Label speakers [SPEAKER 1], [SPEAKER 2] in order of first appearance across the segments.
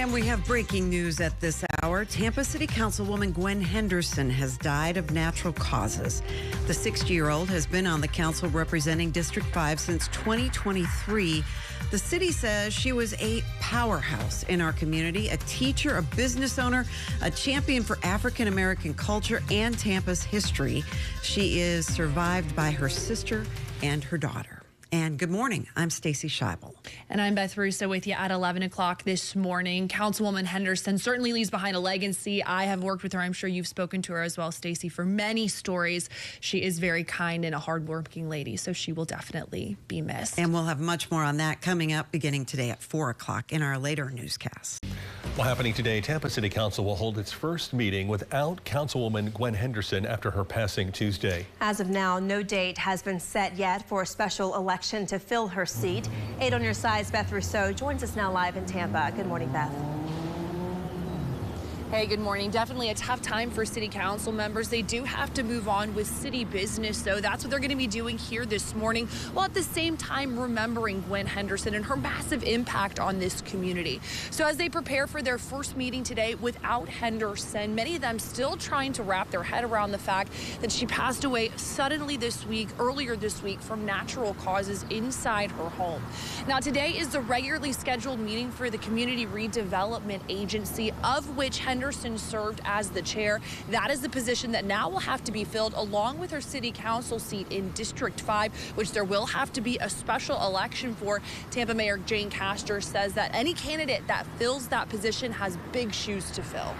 [SPEAKER 1] And we have breaking news at this hour. Tampa City Councilwoman Gwen Henderson has died of natural causes. The 60-year-old has been on the council representing District 5 since 2023. The city says she was a powerhouse in our community, a teacher, a business owner, a champion for African American culture and Tampa's history. She is survived by her sister and her daughter. And good morning. I'm Stacey Shambles.
[SPEAKER 2] And I'm Beth Russo with you at 11 o'clock this morning. Councilwoman Henderson certainly leaves behind a legacy. I have worked with her. I'm sure you've spoken to her as well, Stacey, for many stories. She is very kind and a hardworking lady, so she will definitely be missed.
[SPEAKER 1] And we'll have much more on that coming up beginning today at 4 o'clock in our later newscast.
[SPEAKER 3] Well, happening today, Tampa City Council will hold its first meeting without Councilwoman Gwen Henderson after her passing Tuesday.
[SPEAKER 4] As of now, no date has been set yet for a special election to fill her seat. 8 on your side, Beth Russo joins us now live in Tampa. Good morning, Beth.
[SPEAKER 2] Hey, good morning. Definitely a tough time for city council members. They do have to move on with city business, so that's what they're going to be doing here this morning, while at the same time remembering Gwen Henderson and her massive impact on this community. So as they prepare for their first meeting today without Henderson, many of them still trying to wrap their head around the fact that she passed away suddenly earlier this week from natural causes inside her home. Now, today is the regularly scheduled meeting for the Community Redevelopment Agency, of which Henderson served as the chair. That is the position that now will have to be filled, along with her city council seat in District 5, which there will have to be a special election for. Tampa Mayor Jane Castor says that any candidate that fills that position has big shoes to fill.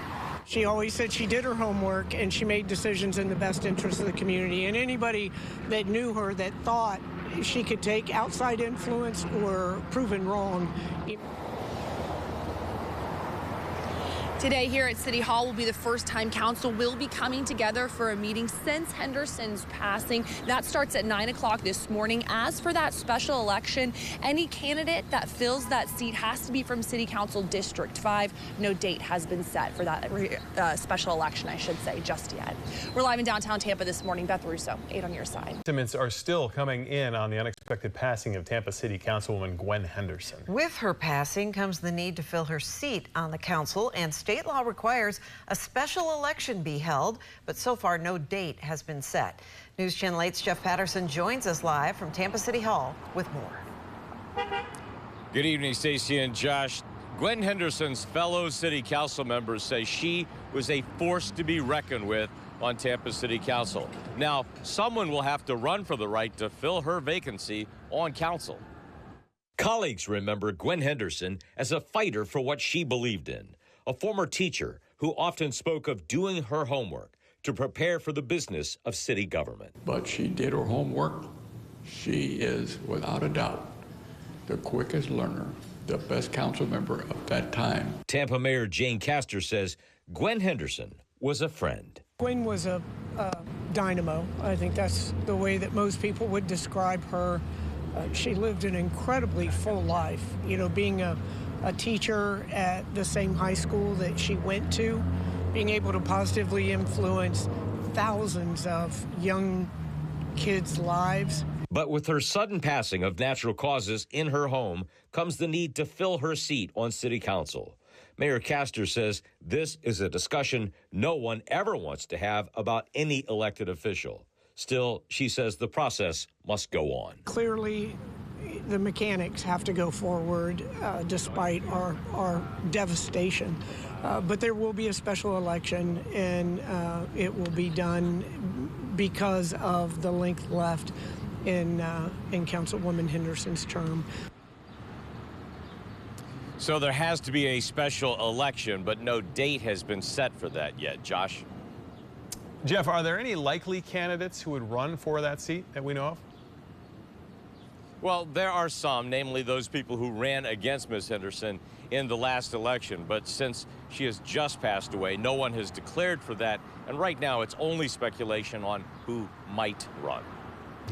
[SPEAKER 5] She always said she did her homework and she made decisions in the best interest of the community. And anybody that knew her that thought she could take outside influence were proven wrong.
[SPEAKER 2] Today here at City Hall will be the first time council will be coming together for a meeting since Henderson's passing. That starts at 9 o'clock this morning. As for that special election, any candidate that fills that seat has to be from City Council District 5. No date has been set for that special election, I should say, just yet. We're live in downtown Tampa this morning. Beth Russo, 8 on your side.
[SPEAKER 6] Estimates are still coming in on the unexpected passing of Tampa City Councilwoman Gwen Henderson.
[SPEAKER 1] With her passing comes the need to fill her seat on the council, and state law requires a special election be held, but so far no date has been set. News Channel 8's Jeff Patterson joins us live from Tampa City Hall with more.
[SPEAKER 7] Good evening, Stacey and Josh. Gwen Henderson's fellow city council members say she was a force to be reckoned with on Tampa City Council. Now, someone will have to run for the right to fill her vacancy on council.
[SPEAKER 8] Colleagues remember Gwen Henderson as a fighter for what she believed in. A former teacher who often spoke of doing her homework to prepare for the business of city government.
[SPEAKER 9] But she did her homework. She is, without a doubt, the quickest learner, the best council member of that time.
[SPEAKER 8] Tampa Mayor Jane Castor says Gwen Henderson was a friend.
[SPEAKER 5] Gwen was a dynamo. I think that's the way that most people would describe her. She lived an incredibly full life, you know, being a teacher at the same high school that she went to, being able to positively influence thousands of young kids' lives.
[SPEAKER 8] But with her sudden passing of natural causes in her home comes the need to fill her seat on city council. Mayor Castor says this is a discussion no one ever wants to have about any elected official. Still, she says the process must go on.
[SPEAKER 5] Clearly, the mechanics have to go forward despite our devastation. But there will be a special election, and it will be done because of the length left in Councilwoman Henderson's term.
[SPEAKER 7] So there has to be a special election, but no date has been set for that yet. Josh?
[SPEAKER 6] Jeff, are there any likely candidates who would run for that seat that we know of?
[SPEAKER 7] Well, there are some, namely those people who ran against Ms. Henderson in the last election. But since she has just passed away, no one has declared for that. And right now, it's only speculation on who might run.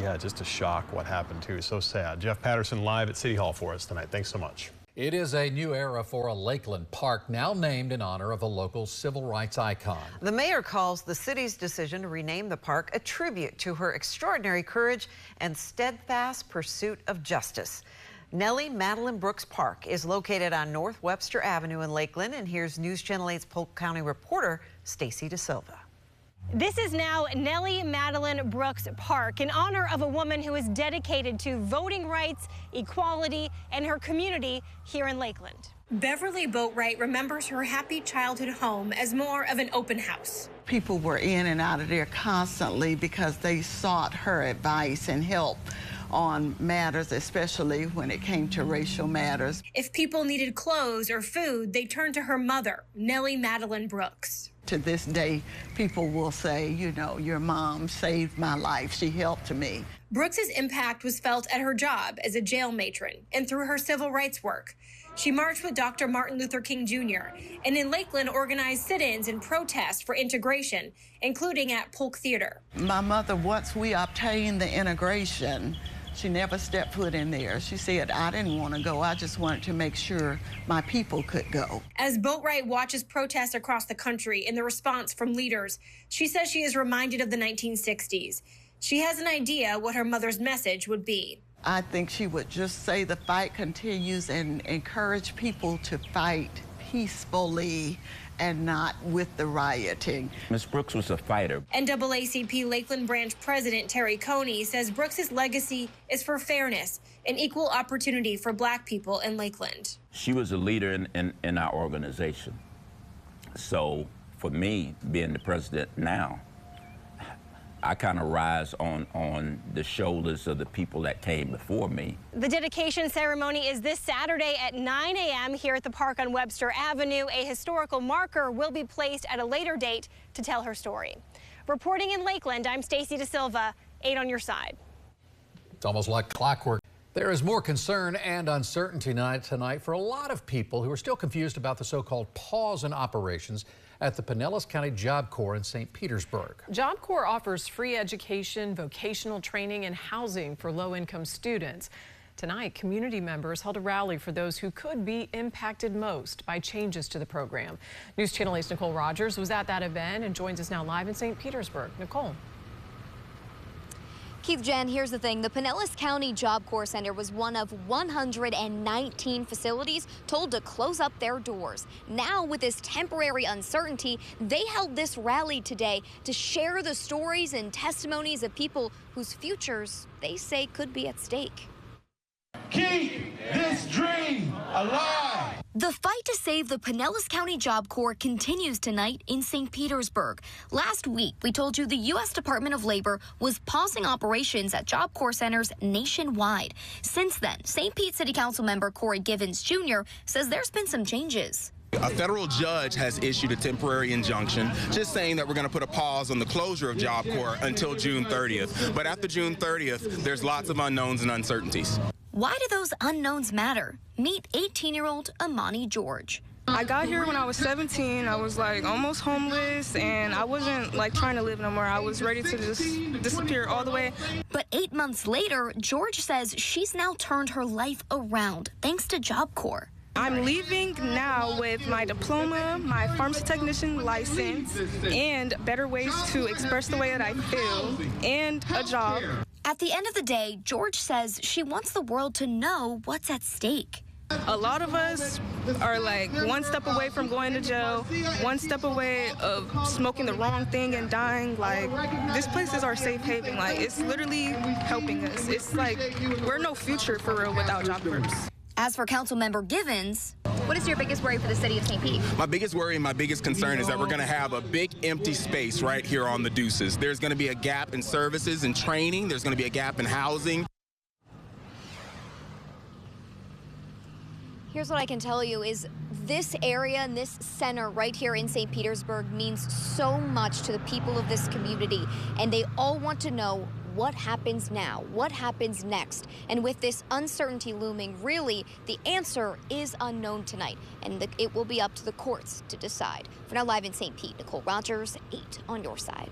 [SPEAKER 6] Yeah, just a shock what happened, too. So sad. Jeff Patterson live at City Hall for us tonight. Thanks so much.
[SPEAKER 10] It is a new era for a Lakeland park, now named in honor of a local civil rights icon.
[SPEAKER 1] The mayor calls the city's decision to rename the park a tribute to her extraordinary courage and steadfast pursuit of justice. Nelly Madeline Brooks Park is located on North Webster Avenue in Lakeland, and here's News Channel 8's Polk County reporter Stacy DeSilva.
[SPEAKER 11] This is now Nelly Madeline Brooks Park in honor of a woman who is dedicated to voting rights, equality, and her community here in Lakeland. Beverly Boatwright remembers her happy childhood home as more of an open house.
[SPEAKER 12] People were in and out of there constantly because they sought her advice and help on matters, especially when it came to racial matters.
[SPEAKER 11] If people needed clothes or food, they turned to her mother, Nelly Madeline Brooks.
[SPEAKER 12] To this day, people will say, you know, your mom saved my life. She helped me.
[SPEAKER 11] Brooks's impact was felt at her job as a jail matron and through her civil rights work. She marched with Dr. Martin Luther King Jr. and in Lakeland organized sit-ins and protests for integration, including at Polk Theater.
[SPEAKER 12] My mother, once we obtained the integration, she never stepped foot in there. She said, I didn't want to go. I just wanted to make sure my people could go.
[SPEAKER 11] As Boatwright watches protests across the country and the response from leaders, she says she is reminded of the 1960s. She has an idea what her mother's message would be.
[SPEAKER 12] I think she would just say the fight continues and encourage people to fight peacefully and not with the rioting.
[SPEAKER 13] Ms. Brooks was a fighter.
[SPEAKER 11] NAACP Lakeland Branch President Terry Coney says Brooks's legacy is for fairness and equal opportunity for Black people in Lakeland.
[SPEAKER 13] She was a leader in our organization. So for me, being the president now, I kind of rise on the shoulders of the people that came before me.
[SPEAKER 11] The dedication ceremony is this Saturday at 9 a.m. here at the park on Webster Avenue. A historical marker will be placed at a later date to tell her story. Reporting in Lakeland, I'm Stacy DeSilva, 8 on your side.
[SPEAKER 10] It's almost like clockwork. There is more concern and uncertainty tonight for a lot of people who are still confused about the so-called pause in operations at the Pinellas County JobCore in St. Petersburg.
[SPEAKER 14] JobCore offers free education, vocational training, and housing for low-income students. Tonight, community members held a rally for those who could be impacted most by changes to the program. News Channel 8's Nicole Rogers was at that event and joins us now live in St. Petersburg. Nicole.
[SPEAKER 15] Keith, Jen, here's the thing. The Pinellas County JobCore Center was one of 119 facilities told to close up their doors. Now, with this temporary uncertainty, they held this rally today to share the stories and testimonies of people whose futures they say could be at stake.
[SPEAKER 16] Keep this dream alive!
[SPEAKER 15] The fight to save the Pinellas County JobCore continues tonight in St. Petersburg. Last week, we told you the U.S. Department of Labor was pausing operations at JobCore centers nationwide. Since then, St. Pete City Council member Corey Givens Jr. says there's been some changes.
[SPEAKER 17] A federal judge has issued a temporary injunction just saying that we're going to put a pause on the closure of JobCore until June 30th. But after June 30th, there's lots of unknowns and uncertainties.
[SPEAKER 15] Why do those unknowns matter? Meet 18-year-old Amani George.
[SPEAKER 18] I got here when I was 17. I was like almost homeless, and I wasn't like trying to live no more. I was ready to just disappear all the way.
[SPEAKER 15] But 8 months later, George says she's now turned her life around thanks to JobCore.
[SPEAKER 18] I'm leaving now with my diploma, my pharmacy technician license, and better ways to express the way that I feel, and a job.
[SPEAKER 15] At the end of the day, George says she wants the world to know what's at stake.
[SPEAKER 18] A lot of us are like one step away from going to jail, one step away of smoking the wrong thing and dying. Like, this place is our safe haven. Like, it's literally helping us. It's like we're no future for real without JobCore.
[SPEAKER 15] As for Councilmember Givens, what is your biggest worry for the city of St. Pete?
[SPEAKER 17] My biggest worry and my biggest concern is that we're going to have a big empty space right here on the Deuces. There's going to be a gap in services and training. There's going to be a gap in housing.
[SPEAKER 15] Here's what I can tell you is this area and this center right here in St. Petersburg means so much to the people of this community, and they all want to know what happens now, what happens next. And with this uncertainty looming, really, the answer is unknown tonight, and it will be up to the courts to decide. For now, live in St. Pete, Nicole Rogers, 8 on your side.